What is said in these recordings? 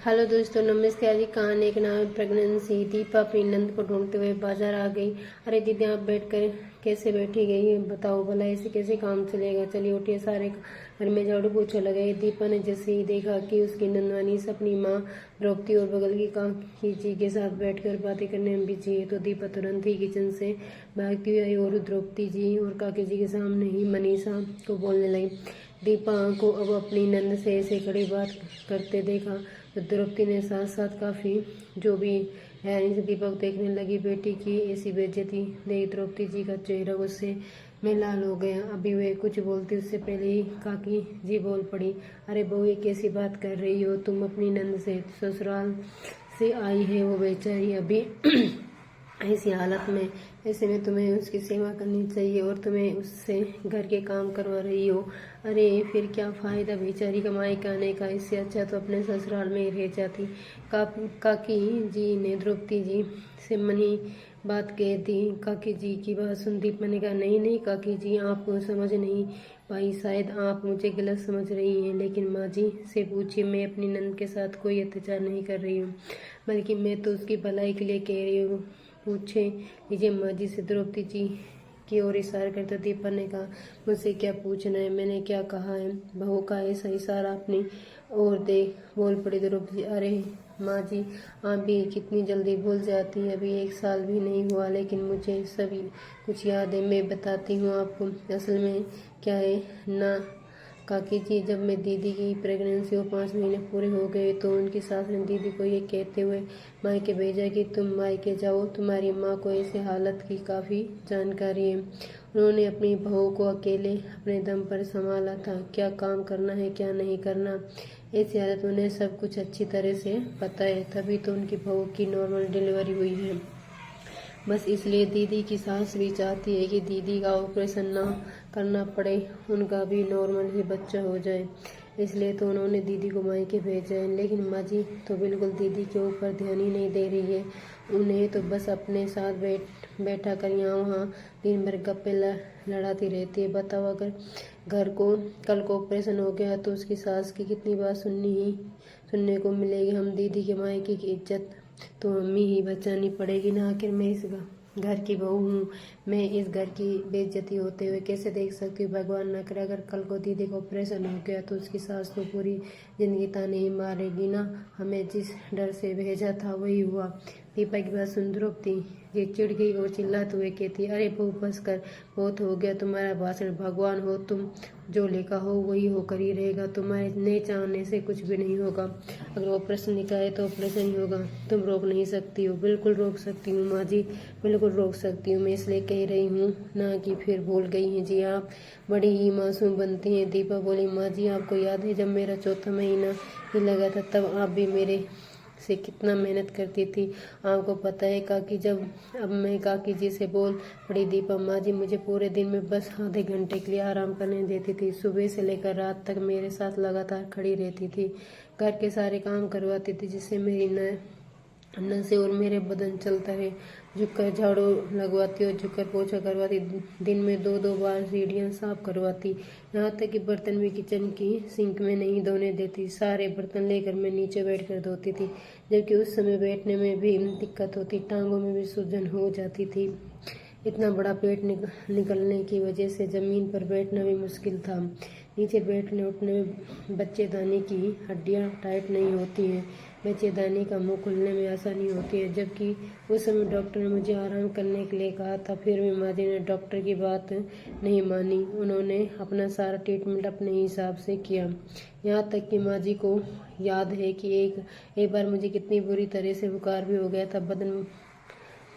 Hello दोस्तों, नमस्कार जी। कहानी का नाम है प्रेगनेंसी। दीपा अपनी नंद को ढूंढते हुए बाजार आ गई। अरे दीदी, आप बैठकर कैसे बैठी गई है? बताओ भला, ऐसे कैसे काम चलेगा? चलिए उठिए, सारे घर में झाड़ू पोछा लगाए। दीपा ने जैसे ही देखा कि उसकी नंदवानी से अपनी माँ द्रौपदी और बगल की काकी जी के साथ बैठकर बातें करने में बिजी है, तो दीपा तुरंत ही किचन से भागती हुई आई और द्रौपदी जी और काकी जी के सामने ही मनीषा को बोलने लगी। दीपा को अब अपनी नंद से ऐसे कड़ी बात करते देखा तो द्रौपदी ने साथ साथ काफ़ी जो भी हैरानी से दीपा को देखने लगी। बेटी की ऐसी बेइज्जती देख द्रौपदी जी का चेहरा गुस्से में लाल हो गया। अभी वे कुछ बोलती उससे पहले ही काकी जी बोल पड़ी। अरे बहू, ये कैसी बात कर रही हो तुम? अपनी नंद से ससुराल से आई है, वो बेचारी अभी ऐसी हालत में, ऐसे में तुम्हें उसकी सेवा करनी चाहिए और तुम्हें उससे घर के काम करवा रही हो। अरे फिर क्या फ़ायदा बेचारी कमाई का आने का? इससे अच्छा तो अपने ससुराल में ही रह जाती। काकी जी ने द्रौपदी जी से मनी बात कह दी। काकी जी की बात सुन दीपा ने कहा, नहीं नहीं काकी जी, आप समझ नहीं पाई, शायद आप मुझे गलत समझ रही हैं। लेकिन माँ जी से पूछिए, मैं अपनी नंद के साथ कोई अत्याचार नहीं कर रही हूँ, बल्कि मैं तो उसकी भलाई के लिए कह रही हूँ। पूछे लीजिए माँ जी से। द्रौपदी जी की ओर इशारा करते दीपा ने कहा, मुझसे क्या पूछना है? मैंने क्या कहा है? बहू का ऐसा इशारा अपनी और देख बोल पड़ी द्रौपदी। अरे माँ जी, आप भी कितनी जल्दी भूल जाती हैं। अभी 1 साल भी नहीं हुआ, लेकिन मुझे सभी कुछ याद है। मैं बताती हूँ आपको असल में क्या है ना काकी जी। जब मैं दीदी की प्रेगनेंसी को 5 महीने पूरे हो गए तो उनकी सास ने दीदी को ये कहते हुए मायके भेजा कि तुम मायके जाओ, तुम्हारी माँ को ऐसे हालत की काफ़ी जानकारी है। उन्होंने अपनी बहू को अकेले अपने दम पर संभाला था, क्या काम करना है क्या नहीं करना, ऐसी हालत में उन्हें सब कुछ अच्छी तरह से पता है। तभी तो उनकी बहू की नॉर्मल डिलीवरी हुई है। बस इसलिए दीदी की सास भी चाहती है कि दीदी का ऑपरेशन ना करना पड़े, उनका भी नॉर्मल ही बच्चा हो जाए। इसलिए तो उन्होंने दीदी को मायके भेजा है। लेकिन माँ जी तो बिल्कुल दीदी के ऊपर ध्यान ही नहीं दे रही है। उन्हें तो बस अपने साथ बैठा कर यहाँ वहाँ दिन भर गप्पे लड़ाती रहती है। बताओ, अगर घर को कल को ऑपरेशन हो गया तो उसकी सास की कितनी बात सुनने को मिलेगी। हम दीदी के मायके की इज्जत तो मम्मी ही बचानी पड़ेगी ना। आखिर मैं इस घर की बहू हूँ, मैं इस घर की बेइज्जती होते हुए कैसे देख सकती हूँ? भगवान न करे अगर कल को दीदी का ऑपरेशन हो गया तो उसकी सास तो पूरी जिंदगी ताने ही मारेगी ना। हमें जिस डर से भेजा था वही हुआ। दीपा की बात सुन द्रौपदी ये चिढ़ गई और चिल्लाते हुए कहती, अरे बहू बस कर, बहुत हो गया तुम्हारा भाषण। भगवान हो तुम, जो लिखा हो वही होकर ही रहेगा। तुम्हारे नहीं चाहने से कुछ भी नहीं होगा। अगर ऑपरेशन लिखा है तो ऑपरेशन ही होगा, तुम रोक नहीं सकती हो। बिल्कुल रोक सकती हूँ माँ जी, बिल्कुल रोक सकती हूँ। मैं इसलिए कह रही हूँ ना कि फिर भूल गई हैं जी आप, बड़ी ही मासूम बनती हैं। दीपा बोली, माँ जी आपको याद है जब मेरा चौथा महीना ही लगा था तब आप भी मेरे से कितना मेहनत करती थी? आपको पता है काकी, जब अब मैं काकी जी से बोल पड़ी दीपा, माँ जी मुझे पूरे दिन में बस आधे घंटे के लिए आराम करने देती थी। सुबह से लेकर रात तक मेरे साथ लगातार खड़ी रहती थी, घर के सारे काम करवाती थी, जिससे मेरी नसें और मेरे बदन चलता है। झुककर झाड़ू लगवाती और झुककर पोछा करवाती। दिन में 2-2 बार सीढ़ियाँ साफ करवाती। यहाँ तक कि बर्तन भी किचन की सिंक में नहीं धोने देती। सारे बर्तन लेकर मैं नीचे बैठकर धोती थी, जबकि उस समय बैठने में भी दिक्कत होती, टांगों में भी सूजन हो जाती थी। इतना बड़ा पेट निकलने की वजह से जमीन पर बैठना भी मुश्किल था। नीचे बैठने उठने में बच्चेदानी की हड्डियां टाइट नहीं होती हैं। बच्चेदानी का मुंह खुलने में आसानी होती है। जबकि उस समय डॉक्टर ने मुझे आराम करने के लिए कहा था, फिर भी माँ जी ने डॉक्टर की बात नहीं मानी। उन्होंने अपना सारा ट्रीटमेंट अपने हिसाब से किया। यहाँ तक कि माँ जी को याद है कि एक बार मुझे कितनी बुरी तरह से बुखार भी हो गया था। बदन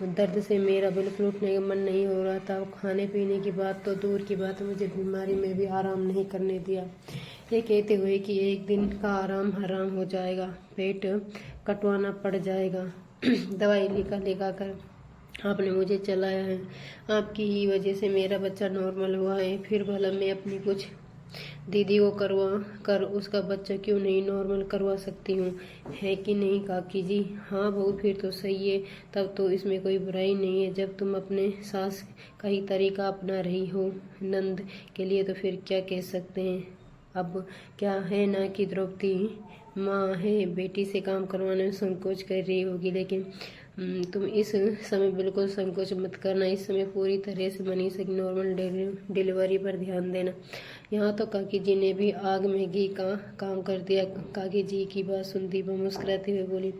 दर्द से मेरा बिल्कुल उठने का मन नहीं हो रहा था। खाने पीने की बात तो दूर की बात, मुझे बीमारी में भी आराम नहीं करने दिया, ये कहते हुए कि एक दिन का आराम हराम हो जाएगा, पेट कटवाना पड़ जाएगा। दवाई लिखा कर आपने मुझे चलाया है, आपकी ही वजह से मेरा बच्चा नॉर्मल हुआ है। फिर भला मैं अपनी कुछ दीदी को करवा कर उसका बच्चा क्यों नहीं नॉर्मल करवा सकती हूँ? है कि नहीं काकी जी? हाँ बहू, फिर तो सही है, तब तो इसमें कोई बुराई नहीं है। जब तुम अपने सास का ही तरीका अपना रही हो नंद के लिए, तो फिर क्या कह सकते हैं। अब क्या है ना कि द्रौपदी माँ है, बेटी से काम करवाने में संकोच कर रही होगी, लेकिन तुम इस समय बिल्कुल संकोच मत करना। इस समय पूरी तरह से मनीषा की नॉर्मल डिलीवरी पर ध्यान देना। यहाँ तो काकी जी ने भी आग में घी का काम कर दिया। काकी जी की बात सुन दीपा मुस्कुराते हुए बोली,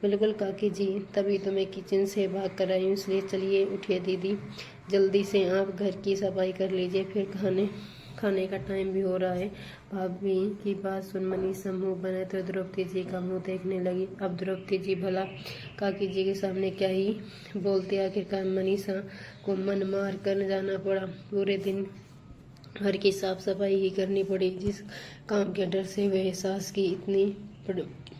बिल्कुल काकी जी, तभी तो मैं किचन से भाग कर आई हूँ, इसलिए चलिए उठिए दीदी, जल्दी से आप घर की सफाई कर लीजिए, फिर खाने का टाइम भी हो रहा है। भाभी की बात सुन मनीषा मुंह बनाए तो द्रौपदी जी का मुंह देखने लगी। अब द्रौपदी जी भला काकी जी के सामने क्या ही बोलते, आखिरकार मनीषा को मन मार कर जाना पड़ा। पूरे दिन घर की साफ सफाई ही करनी पड़ी, जिस काम के डर से वह सास की इतनी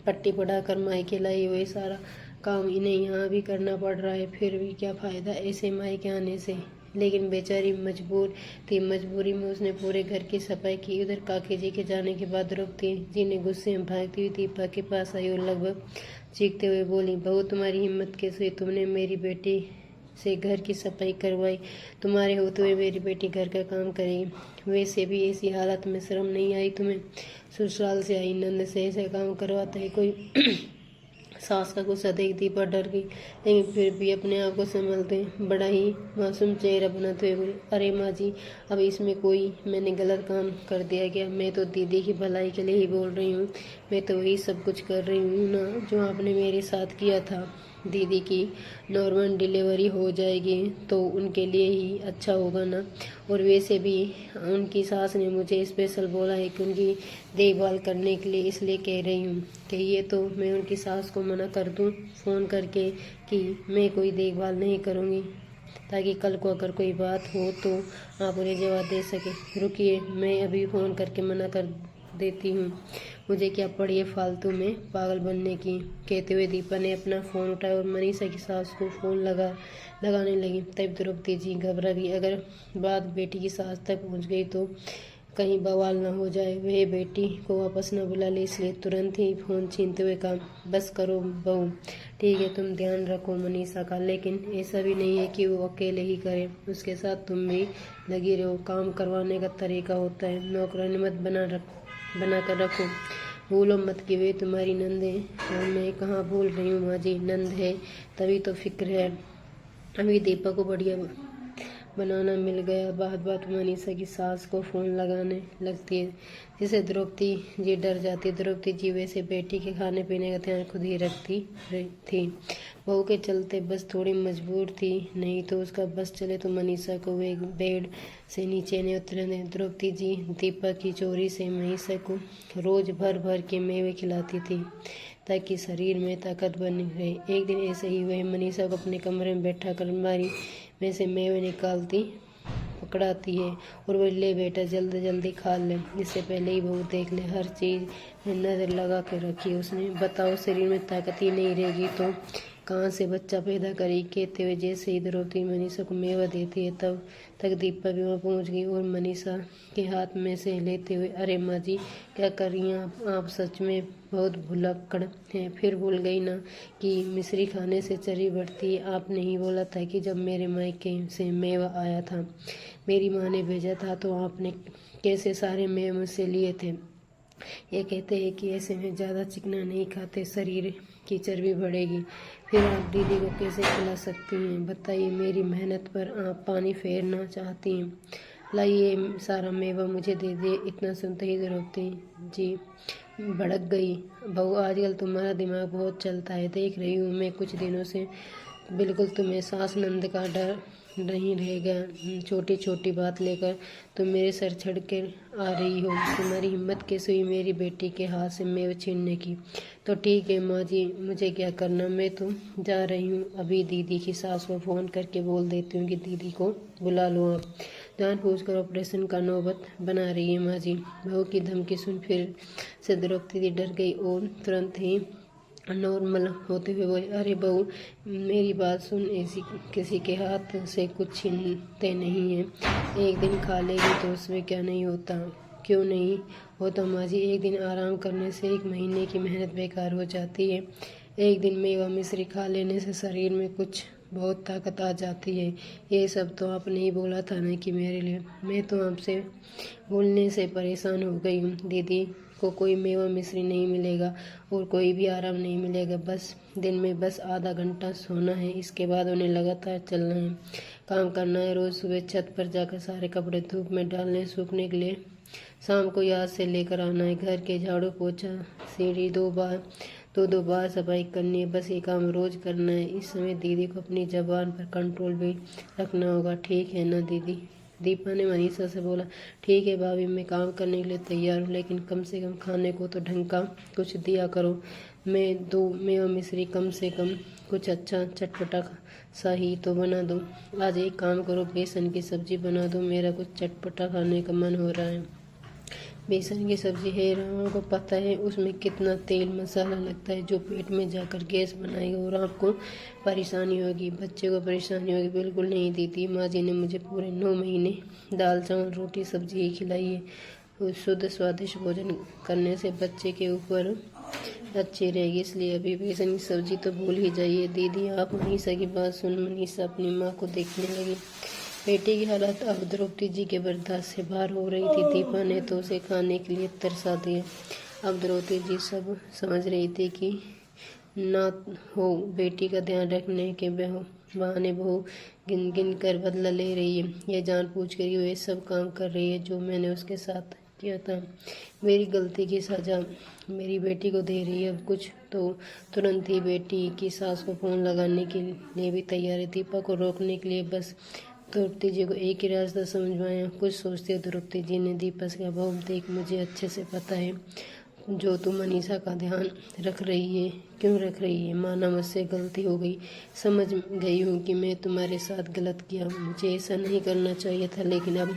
पट्टी पढ़ाकर मायके लाई, वह सारा काम इन्हें यहाँ भी करना पड़ रहा है। फिर भी क्या फायदा ऐसे मायके आने से, लेकिन बेचारी मजबूर थी। मजबूरी में उसने पूरे घर की सफाई की। उधर काकी जी के जाने के बाद द्रौपदी जी ने गुस्से में भागती हुई दीपा के पास आई और लगभग चीखते हुए बोली, बहू तुम्हारी हिम्मत कैसे हुई, तुमने मेरी बेटी से घर की सफाई करवाई, तुम्हारे होते हुए मेरी बेटी घर का काम करेगी, वैसे भी ऐसी हालत में शर्म नहीं आई तुम्हें, ससुराल से आई नंद से ऐसा काम करवाता है कोई। सास का गुस्सा देख दीपा डर गई, लेकिन फिर भी अपने आप को संभालते बड़ा ही मासूम चेहरा बनाते हुए बोली, अरे माँ जी, अब इसमें कोई मैंने गलत काम कर दिया क्या? मैं तो दीदी की भलाई के लिए ही बोल रही हूँ, मैं तो वही सब कुछ कर रही हूँ ना जो आपने मेरे साथ किया था। दीदी की नॉर्मल डिलीवरी हो जाएगी तो उनके लिए ही अच्छा होगा ना, और वैसे भी उनकी सास ने मुझे स्पेशल बोला है कि उनकी देखभाल करने के लिए, इसलिए कह रही हूँ कि ये तो मैं उनकी सास को मना कर दूँ फ़ोन करके कि मैं कोई देखभाल नहीं करूँगी, ताकि कल को अगर कोई बात हो तो आप उन्हें जवाब दे सके। रुकिए, मैं अभी फ़ोन करके मना कर देती हूँ, मुझे क्या पड़ी है फालतू में पागल बनने की। कहते हुए दीपा ने अपना फ़ोन उठाया और मनीषा की सास को फ़ोन लगाने लगी। तब द्रौपदी जी घबरा गई, अगर बात बेटी की सास तक पहुँच गई तो कहीं बवाल ना हो जाए, वह बेटी को वापस न बुला ले, इसलिए तुरंत ही फ़ोन छीनते हुए कहा, बस करो बहू, ठीक है तुम ध्यान रखो मनीषा का, लेकिन ऐसा भी नहीं है कि वो अकेले ही करे, उसके साथ तुम भी लगी रहो। काम करवाने का तरीका होता है, नौकरानी मत बना कर रखो, भूलो मत कि वे तुम्हारी नंद है। और मैं कहाँ भूल रही हूँ माँ जी, नंद है तभी तो फिक्र है। अभी दीपा को बढ़िया बनाना मिल गया। बात बात मनीषा की सास को फ़ोन लगाने लगती है, जिसे द्रौपदी जी डर जाती। द्रौपदी जी वैसे बेटी के खाने पीने का ध्यान खुद ही रखती थी, बहू के चलते बस थोड़ी मजबूर थी, नहीं तो उसका बस चले तो मनीषा को वे बेड से नीचे नहीं उतरने दें। द्रौपदी जी दीपा की चोरी से मनीषा को रोज़ भर भर के मेवे खिलाती थी ताकि शरीर में ताकत बनी रहे। एक दिन ऐसे ही वह मनीषा को अपने कमरे में बैठा कर अलमारी में से मेवे निकालती पकड़ाती है और वह, ले बेटा जल्दी जल्दी खा ले, इससे पहले ही बहू देख ले। हर चीज़ में नज़र लगा कर रखी उसने, बताओ शरीर में ताकत ही नहीं रहेगी तो कहाँ से बच्चा पैदा करेगी। कहते हुए जैसे ही द्रौपदी मनीषा को मेवा देती है तब तक दीपा भी वहाँ पहुँच गई और मनीषा के हाथ में से लेते हुए, अरे माँ जी क्या कर रही हैं आप सच में बहुत भुलक्कड़ हैं, फिर भूल गई ना कि मिश्री खाने से चर्बी बढ़ती है। आपने ही बोला था कि जब मेरे मायके से मेवा आया था, मेरी माँ ने भेजा था, तो आपने कैसे सारे मेवे मुझसे लिए थे। ये कहते हैं कि ऐसे में ज़्यादा चिकना नहीं खाते, शरीर की चर्बी बढ़ेगी, फिर आप दीदी को कैसे खिला सकती हैं? बताइए, मेरी मेहनत पर आप पानी फेरना चाहती हैं? लाइए सारा मेवा मुझे दे दे। इतना सुनते ही द्रौपदी जी भड़क गई। बहू, आजकल तुम्हारा दिमाग बहुत चलता है, देख रही हूँ मैं कुछ दिनों से, बिल्कुल तुम्हें सास नंद का डर नहीं रहेगा। छोटी छोटी बात लेकर तुम मेरे सर चढ़ कर आ रही हो, तुम्हारी हिम्मत कैसे हुई मेरी बेटी के हाथ से मेवे छीनने की? तो ठीक है माँ जी, मुझे क्या करना, मैं तो जा रही हूँ, अभी दीदी की सास को फ़ोन करके बोल देती हूँ कि दीदी को बुला लो आप। जानबूझकर ऑपरेशन का नौबत बना रही है माँ जी। बहू की धमकी सुन फिर से द्रौपदी डर गई और तुरंत ही नॉर्मल होते हुए बोले, अरे बहू मेरी बात सुन, ऐसी किसी के हाथ से कुछ छीनते नहीं हैं, एक दिन खा लेगी तो उसमें क्या नहीं होता। क्यों नहीं होता माँ जी, एक दिन आराम करने से 1 महीने की मेहनत बेकार हो जाती है, एक दिन मेवा मिश्री खा लेने से शरीर में कुछ बहुत ताकत आ जाती है। ये सब तो आपने ही बोला था ना कि मेरे लिए, मैं तो आपसे बोलने से परेशान हो गई हूँ। दीदी उसको कोई मेवा मिश्री नहीं मिलेगा और कोई भी आराम नहीं मिलेगा। बस दिन में बस आधा घंटा सोना है, इसके बाद उन्हें लगातार चलना है, काम करना है। रोज़ सुबह छत पर जाकर सारे कपड़े धूप में डालने सूखने के लिए, शाम को याद से लेकर आना है। घर के झाड़ू पोछा सीढ़ी दो बार सफाई करनी है। बस ये काम रोज करना है। इस समय दीदी को अपनी जबान पर कंट्रोल भी रखना होगा। ठीक है ना दीदी? दीपा ने मनीषा से बोला। ठीक है भाभी, मैं काम करने के लिए तैयार हूँ, लेकिन कम से कम खाने को तो ढंग का कुछ दिया करो। मैं 2 मेवा मिश्री कम से कम कुछ अच्छा चटपटा सा ही तो बना दो। आज एक काम करो, बेसन की सब्जी बना दो, मेरा कुछ चटपटा खाने का मन हो रहा है। बेसन की सब्जी है, राम को पता है उसमें कितना तेल मसाला लगता है, जो पेट में जाकर गैस बनाएगा और आपको परेशानी होगी, बच्चे को परेशानी होगी। बिल्कुल नहीं दीदी, माँ जी ने मुझे पूरे 9 महीने दाल चावल रोटी सब्जी ही खिलाई है। उस शुद्ध स्वादिष्ट भोजन करने से बच्चे के ऊपर अच्छी रहेगी, इसलिए अभी बेसन की सब्जी तो भूल ही जाइए। दीदी आप मनीषा की बात सुन मनीषा अपनी माँ को देखने लगी। बेटी की हालत अब द्रौपदी जी के बर्दाश्त से बाहर हो रही थी। दीपा ने तो उसे खाने के लिए तरसा दिया। अब द्रौपदी जी सब समझ रही थी कि ना हो बेटी का ध्यान रखने के बहाने बहू गिन गिन कर बदला ले रही है। यह जानबूझ कर ये सब काम कर रही है जो मैंने उसके साथ किया था। मेरी गलती की सजा मेरी बेटी को दे रही है। अब कुछ तो तुरंत ही बेटी की सास को फोन लगाने के लिए भी तैयार है। दीपा को रोकने के लिए बस द्रौपदी जी को एक ही रास्ता समझ में आया। कुछ सोचते द्रौपदी जी ने दीपा से कहा, बहू देख, मुझे अच्छे से पता है जो तुम मनीषा का ध्यान रख रही है, क्यों रख रही है। माना मुझसे गलती हो गई, समझ गई हूँ कि मैं तुम्हारे साथ गलत किया, मुझे ऐसा नहीं करना चाहिए था, लेकिन अब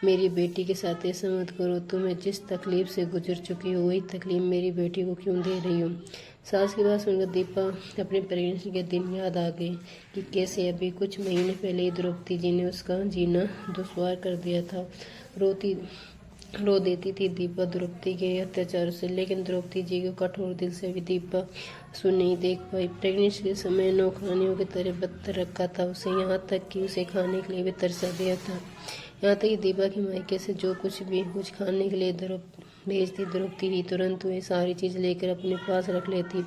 मेरी बेटी के साथ ऐसा मत करो। तुम्हें जिस तकलीफ से गुजर चुकी हो वही तकलीफ मेरी बेटी को क्यों दे रही हो। सास की बात सुनकर दीपा अपने प्रेगनेंसी के दिन याद आ गए कि कैसे अभी कुछ महीने पहले ही द्रौपदी जी ने उसका जीना दुश्वार कर दिया था। रो देती थी दीपा द्रौपदी के अत्याचार से, लेकिन द्रौपदी जी को कठोर दिल से भी दीपा सुन नहीं देख पाई। प्रेगनेंसी के समय नौकरानियों की तरह बदतर रखा था उसे, यहाँ तक कि उसे खाने के लिए भी तरसा दिया था। यहाँ तक कि दीपा की मायके से जो कुछ खाने के लिए भेजती द्रौपदी ही तुरंत वे सारी चीज़ लेकर अपने पास रख लेती,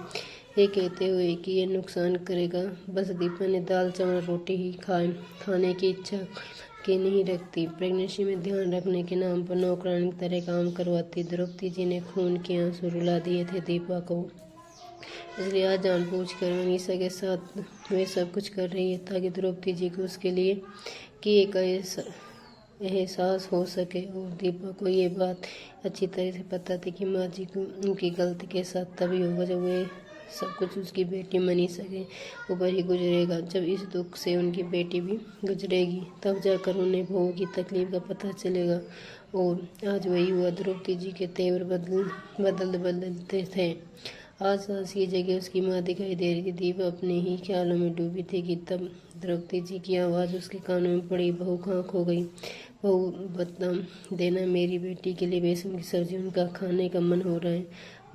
ये कहते हुए कि ये नुकसान करेगा। बस दीपा ने दाल चावल रोटी ही खाने की इच्छा के नहीं रखती। प्रेगनेंसी में ध्यान रखने के नाम पर नौकरानी की तरह काम करवाती। द्रौपदी जी ने खून के आंसू रुला दिए थे दीपा को, इसलिए आज जानबूझकर मनीषा के साथ वे सब कुछ कर रही है ताकि द्रौपदी जी को उसके लिए किए गए एहसास हो सके। और दीपा को ये बात अच्छी तरह से पता थी कि माँ जी को उनकी गलती के साथ तभी होगा जब वे सब कुछ उसकी बेटी मनीषा के ऊपर ही गुजरेगा। जब इस दुख से उनकी बेटी भी गुजरेगी तब जाकर उन्हें बहू की तकलीफ का पता चलेगा। और आज वही हुआ। द्रौपदी जी के तेवर बदलते थे। आज सास की जगह उसकी माँ दिखाई दे रही थी। दीपा अपने ही ख्यालों में डूबी थी कि तब द्रौपदी जी की आवाज़ उसके कानों में पड़ी। बहू कहाँ खो गई? बहू बता देना, मेरी बेटी के लिए बेसन की सब्जी उनका खाने का मन हो रहा है।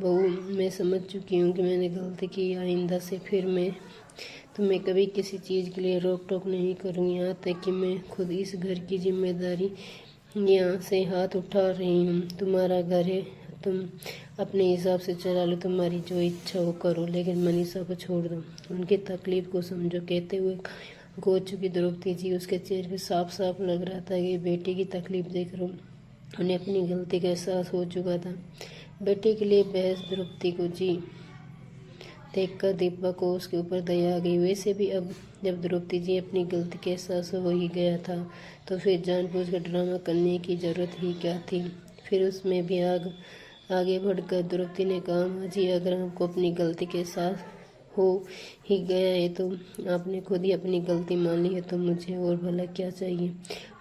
बहू मैं समझ चुकी हूँ कि मैंने गलती की, आइंदा से फिर मैं तुम्हें कभी किसी चीज़ के लिए रोक टोक नहीं करूँगी, यहाँ तक कि मैं खुद इस घर की जिम्मेदारी यहाँ से हाथ उठा रही हूँ। तुम्हारा घर है, तुम अपने हिसाब से चला लो, तुम्हारी जो इच्छा हो करो, लेकिन मनीषा को छोड़ दो, उनकी तकलीफ को समझो। कहते हुए खो चुकी द्रौपदी जी, उसके चेहरे पे साफ साफ लग रहा था कि बेटी की तकलीफ देख कर उन्हें अपनी गलती का एहसास हो चुका था। बेटी के लिए बहस द्रौपदी को जी देखकर दीपा को उसके ऊपर दया आ गई। वैसे भी अब जब द्रौपदी जी अपनी गलती के एहसास हो ही गया था तो फिर जानबूझकर ड्रामा करने की जरूरत ही क्या थी। फिर उसमें भी आगे बढ़कर द्रौपदी ने कहा, माँ जी अगर हमको अपनी गलती के एहसास हो ही गया है तो आपने खुद ही अपनी गलती मान ली है, तो मुझे और भला क्या चाहिए।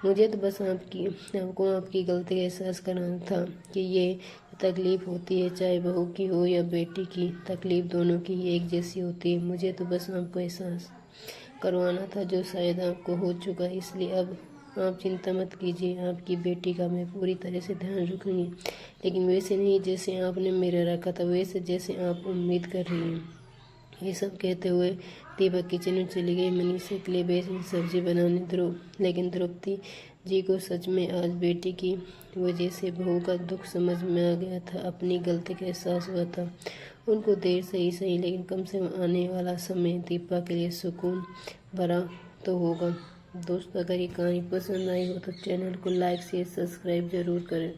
मुझे तो बस आपको आपकी गलती का एहसास कराना था कि ये तकलीफ होती है चाहे बहू की हो या बेटी की, तकलीफ दोनों की ही एक जैसी होती है। मुझे तो बस आपको एहसास करवाना था जो शायद आपको हो चुका है। इसलिए अब आप चिंता मत कीजिए, आपकी बेटी का मैं पूरी तरह से ध्यान रखूँगी, लेकिन वैसे नहीं जैसे आपने मेरा रखा था, वैसे जैसे आप उम्मीद कर रही हैं। ये सब कहते हुए दीपा किचन में चली गई मनीषा के लिए बेसन की सब्जी बनाने। लेकिन द्रौपदी जी को सच में आज बेटी की वजह से बहू का दुख समझ में आ गया था। अपनी गलती का एहसास हुआ था उनको। देर से ही सही, लेकिन कम से कम आने वाला समय दीपा के लिए सुकून भरा तो होगा। दोस्तों, अगर ये कहानी पसंद आई हो तो चैनल को लाइक शेयर सब्सक्राइब जरूर करें।